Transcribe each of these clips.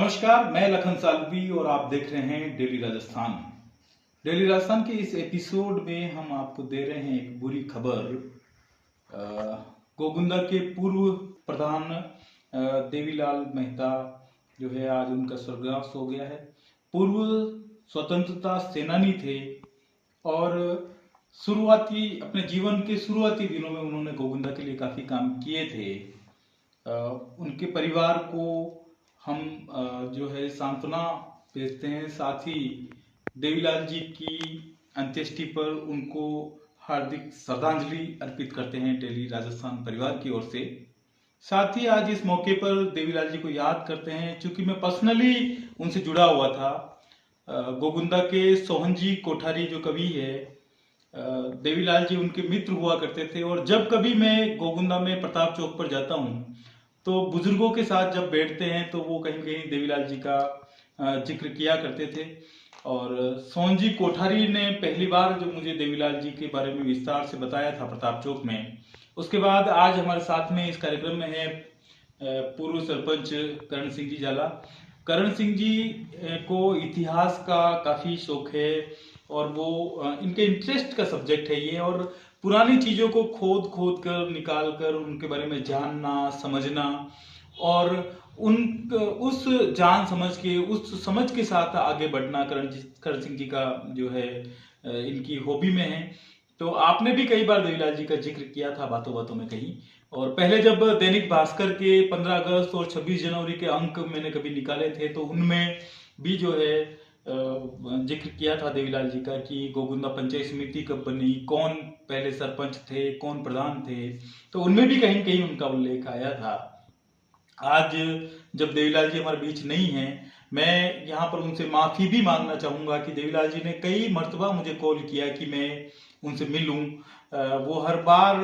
नमस्कार, मैं लखन सालवी और आप देख रहे हैं डेली राजस्थान। डेली राजस्थान के इस एपिसोड में हम आपको दे रहे हैं एक बुरी खबर। गोगुंदा के पूर्व प्रधान देवीलाल मेहता जो है आज उनका स्वर्गवास हो गया है। पूर्व स्वतंत्रता सेनानी थे और अपने जीवन के शुरुआती दिनों में उन्होंने गोगुंदा के लिए काफी काम किए थे। उनके परिवार को हम जो है सांत्वना भेजते हैं, साथ ही देवीलाल जी की अंत्येष्टि पर उनको हार्दिक श्रद्धांजलि अर्पित करते हैं डेली राजस्थान परिवार की ओर से। साथ ही आज इस मौके पर देवीलाल जी को याद करते हैं, क्योंकि मैं पर्सनली उनसे जुड़ा हुआ था। गोगुंदा के सोहनजी कोठारी जो कवि है, देवीलाल जी उनके मित्र हुआ करते थे और जब कभी मैं गोगुंदा में प्रताप चौक पर जाता हूँ तो बुजुर्गों के साथ जब बैठते हैं तो वो कहीं कहीं देवीलाल जी का जिक्र किया करते थे। और सोहनजी कोठारी ने पहली बार जो मुझे देवीलाल जी के बारे में विस्तार से बताया था प्रताप चौक में, उसके बाद आज हमारे साथ में इस कार्यक्रम में है पूर्व सरपंच करण सिंह जी झाला। करण सिंह जी को इतिहास का काफी शौक है और वो इनके इंटरेस्ट का सब्जेक्ट है ये, और पुरानी चीजों को खोद खोद कर निकाल कर उनके बारे में जानना समझना और उस जान समझ के उस समझ के साथ आगे बढ़ना करण सिंह जी का जो है इनकी हॉबी में है। तो आपने भी कई बार देवीलाल जी का जिक्र किया था बातों बातों में कहीं, और पहले जब दैनिक भास्कर के 15 अगस्त और 26 जनवरी के अंक मैंने कभी निकाले थे तो उनमें भी जो है जिक्र किया था देवीलाल जी का कि गोगुंदा पंचायत समिति कब बनी, कौन पहले सरपंच थे, कौन प्रधान थे, तो उनमें भी कहीं कहीं उनका उल्लेख आया था। आज जब देवीलाल जी हमारे बीच नहीं है, मैं यहाँ पर उनसे माफी भी मांगना चाहूंगा कि देवीलाल जी ने कई मर्तबा मुझे कॉल किया कि मैं उनसे मिलूं। वो हर बार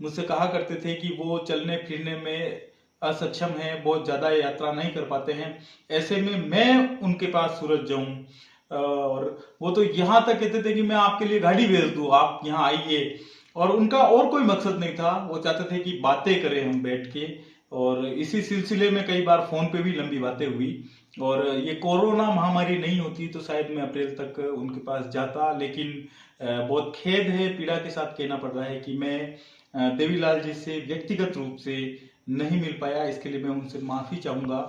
मुझसे कहा करते थे कि वो चलने फिरने में असक्षम है, बहुत ज्यादा यात्रा नहीं कर पाते हैं, ऐसे में मैं उनके पास सूरत जाऊं। और वो तो यहाँ तक कहते थे कि मैं आपके लिए गाड़ी भेज दूं, आप यहाँ आइए। और उनका और कोई मकसद नहीं था, वो चाहते थे कि बातें करें हम बैठ के, और इसी सिलसिले में कई बार फोन पे भी लंबी बातें हुई। और ये कोरोना महामारी नहीं होती तो शायद मैं अप्रैल तक उनके पास जाता, लेकिन बहुत खेद है, पीड़ा के साथ कहना पड़ रहा है कि मैं देवीलाल जी से व्यक्तिगत रूप से नहीं मिल पाया। इसके लिए मैं उनसे माफी चाहूंगा।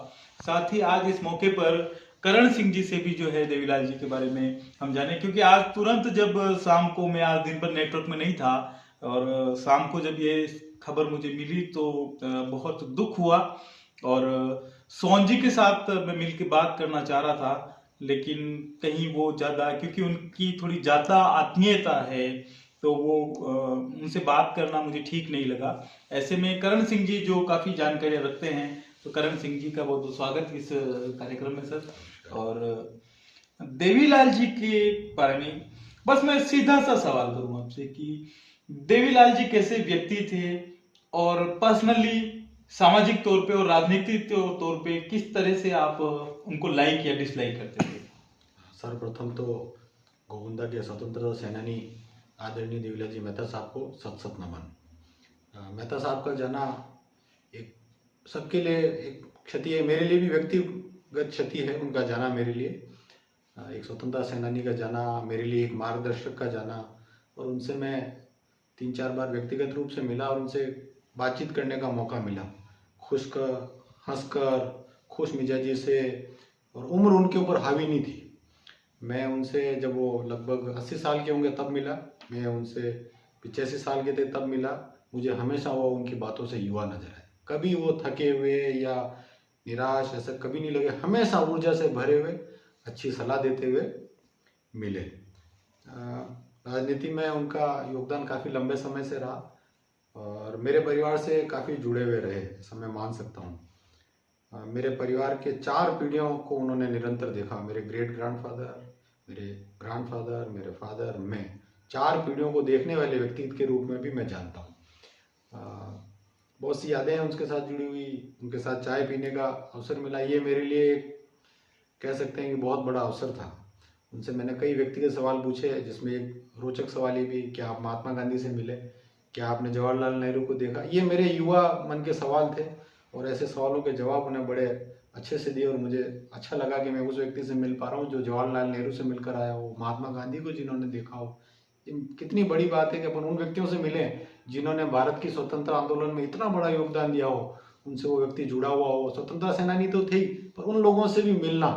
साथ ही आज इस मौके पर करण सिंह जी से भी जो है देवीलाल जी के बारे में हम जाने, क्योंकि आज तुरंत जब शाम को, मैं आज दिन भर नेटवर्क में नहीं था और शाम को जब ये खबर मुझे मिली तो बहुत दुख हुआ। और सोहन जी के साथ मैं मिल के बात करना चाह रहा था, लेकिन कहीं वो ज्यादा, क्योंकि उनकी थोड़ी ज्यादा आत्मीयता है तो वो उनसे बात करना मुझे ठीक नहीं लगा। ऐसे में करण सिंह जी जो काफी जानकारियां रखते हैं, तो करण सिंह जी का बहुत बहुत स्वागत इस कार्यक्रम में सर। और देवीलाल जी के बारे में बस मैं सीधा सा सवाल करूं आपसे कि देवीलाल जी कैसे व्यक्ति थे और पर्सनली सामाजिक तौर पे और राजनीतिक तौर पे किस तरह से आप उनको लाइक या डिसलाइक करते थे? सर्वप्रथम तो गोगुंदा के स्वतंत्रता सेनानी आदरणीय देवीलाल जी मेहता साहब को सत सत नमन। मेहता साहब का जाना एक सबके लिए एक क्षति है, मेरे लिए भी व्यक्तिगत क्षति है उनका जाना मेरे लिए। एक स्वतंत्रता सेनानी का जाना मेरे लिए एक मार्गदर्शक का जाना, और उनसे मैं 3-4 बार व्यक्तिगत रूप से मिला और उनसे बातचीत करने का मौका मिला, हंसकर खुश मिजाजी से, और उम्र उनके ऊपर हावी नहीं थी। मैं उनसे जब वो लगभग 80 साल के होंगे तब मिला, मैं उनसे 85 साल के थे तब मिला। मुझे हमेशा वो उनकी बातों से युवा नजर आए, कभी वो थके हुए या निराश ऐसा कभी नहीं लगे, हमेशा ऊर्जा से भरे हुए अच्छी सलाह देते हुए मिले। राजनीति में उनका योगदान काफ़ी लंबे समय से रहा और मेरे परिवार से काफ़ी जुड़े हुए रहे, ऐसा मैं मान सकता हूँ। मेरे परिवार के 4 पीढ़ियों को उन्होंने निरंतर देखा, मेरे ग्रेट ग्रैंडफादर, मेरे ग्रैंडफादर, मेरे फादर, मैं 4 पीढ़ियों को देखने वाले व्यक्ति के रूप में भी मैं जानता हूँ। बहुत सी यादें हैं उनके साथ जुड़ी हुई, उनके साथ चाय पीने का अवसर मिला, ये मेरे लिए कह सकते हैं कि बहुत बड़ा अवसर था। उनसे मैंने कई व्यक्तिगत सवाल पूछे, जिसमें एक रोचक सवाल ये भी, क्या आप महात्मा गांधी से मिले, क्या आपने जवाहरलाल नेहरू को देखा? ये मेरे युवा मन के सवाल थे और ऐसे सवालों के जवाब उन्हें बड़े अच्छे से दिए और मुझे अच्छा लगा कि मैं उस व्यक्ति से मिल पा रहा हूँ जो जवाहरलाल नेहरू से मिलकर आया हो, महात्मा गांधी को जिन्होंने देखा हो। ये कितनी बड़ी बात है कि अपन उन व्यक्तियों से मिले जिन्होंने भारत की स्वतंत्र आंदोलन में इतना बड़ा योगदान दिया हो, उनसे वो व्यक्ति जुड़ा हुआ हो। स्वतंत्रता सेनानी तो थे ही, पर उन लोगों से भी मिलना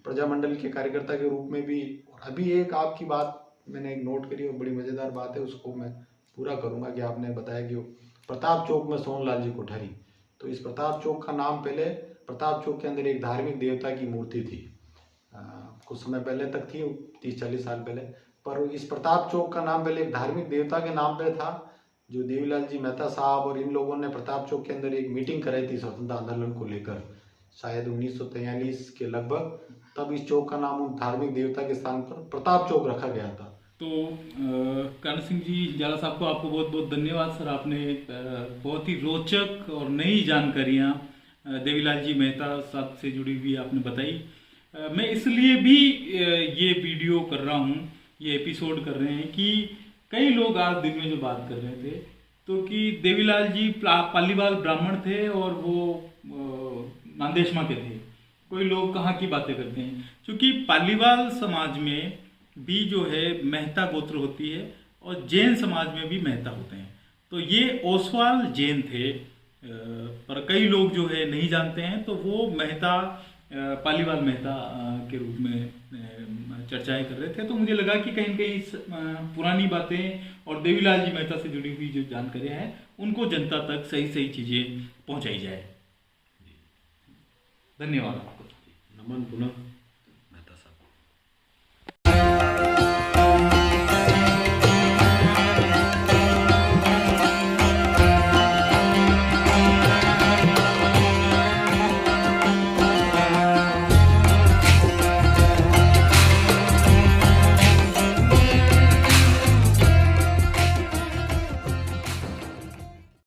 प्रजामंडल के कार्यकर्ता के रूप में भी। और अभी एक आपकी बात मैंने एक नोट करी और बड़ी मजेदार बात है, उसको मैं पूरा करूंगा कि आपने बताया कि प्रताप चौक में सोहनलाल जी कोठारी, तो इस प्रताप चौक का नाम पहले प्रताप चौक के अंदर एक धार्मिक देवता की मूर्ति थी, कुछ समय पहले तक थी, 30-40 साल पहले। पर इस प्रताप चौक का नाम पहले एक धार्मिक देवता के नाम पे था, जो देवीलाल जी मेहता साहब और इन लोगों ने प्रताप चौक के अंदर एक मीटिंग कराई थी स्वतंत्रता आंदोलन को लेकर, शायद 1943 के लगभग। तब इस चौक का नाम उन धार्मिक देवता के स्थान पर प्रताप चौक रखा गया था। तो कर्ण सिंह जी जाला साहब को आपको बहुत बहुत धन्यवाद सर। आपने बहुत ही रोचक और नई जानकारियाँ देवीलाल जी मेहता साहब से जुड़ी हुई आपने बताई। मैं इसलिए भी ये वीडियो कर रहा हूँ, ये एपिसोड कर रहे हैं कि कई लोग आज दिन में जो बात कर रहे थे तो कि देवीलाल जी पालीवाल ब्राह्मण थे और वो नांदेशमा के थे। कोई लोग कहाँ की बातें करते हैं, क्योंकि पालीवाल समाज में भी जो है मेहता गोत्र होती है और जैन समाज में भी मेहता होते हैं। तो ये ओसवाल जैन थे, पर कई लोग जो है नहीं जानते हैं, तो वो मेहता पालीवाल मेहता के रूप में चर्चाएं कर रहे थे। तो मुझे लगा कि कहीं न कहीं पुरानी बातें और देवीलाल जी मेहता से जुड़ी हुई जो जानकारियां हैं उनको जनता तक सही सही चीज़ें पहुंचाई जाए। धन्यवाद आपको। नमन पुनः।